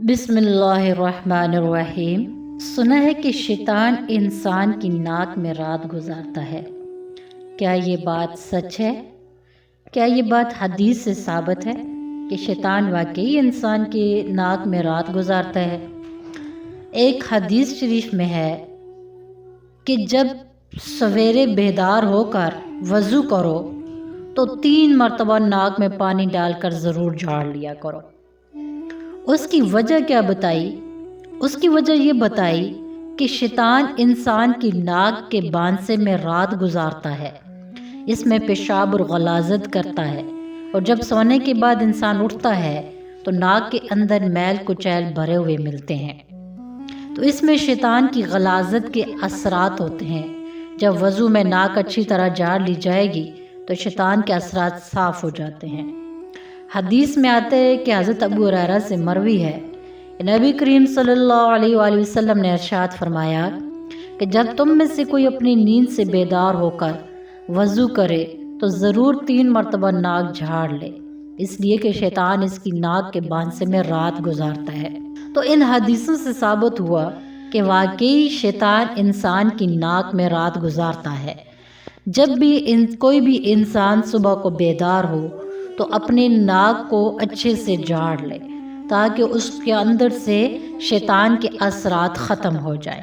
بسم اللہ الرحمن الرحیم۔ سنا ہے کہ شیطان انسان کی ناک میں رات گزارتا ہے۔ کیا یہ بات سچ ہے؟ کیا یہ بات حدیث سے ثابت ہے کہ شیطان واقعی انسان کی ناک میں رات گزارتا ہے؟ ایک حدیث شریف میں ہے کہ جب سویرے بیدار ہو کر وضو کرو تو 3 مرتبہ ناک میں پانی ڈال کر ضرور جھاڑ لیا کرو۔ اس کی وجہ کیا بتائی؟ اس کی وجہ یہ بتائی کہ شیطان انسان کی ناک کے بانسے میں رات گزارتا ہے، اس میں پیشاب اور غلاظت کرتا ہے، اور جب سونے کے بعد انسان اٹھتا ہے تو ناک کے اندر میل کچیل بھرے ہوئے ملتے ہیں، تو اس میں شیطان کی غلاظت کے اثرات ہوتے ہیں۔ جب وضو میں ناک اچھی طرح جھاڑ لی جائے گی تو شیطان کے اثرات صاف ہو جاتے ہیں۔ حدیث میں آتا ہے کہ حضرت ابو ہریرہ سے مروی ہے کہ نبی کریم صلی اللہ علیہ وآلہ وسلم نے ارشاد فرمایا کہ جب تم میں سے کوئی اپنی نیند سے بیدار ہو کر وضو کرے تو ضرور 3 مرتبہ ناک جھاڑ لے، اس لیے کہ شیطان اس کی ناک کے بانسے میں رات گزارتا ہے۔ تو ان حدیثوں سے ثابت ہوا کہ واقعی شیطان انسان کی ناک میں رات گزارتا ہے۔ جب بھی کوئی بھی انسان صبح کو بیدار ہو تو اپنے ناک کو اچھے سے جھاڑ لے تاکہ اس کے اندر سے شیطان کے اثرات ختم ہو جائیں۔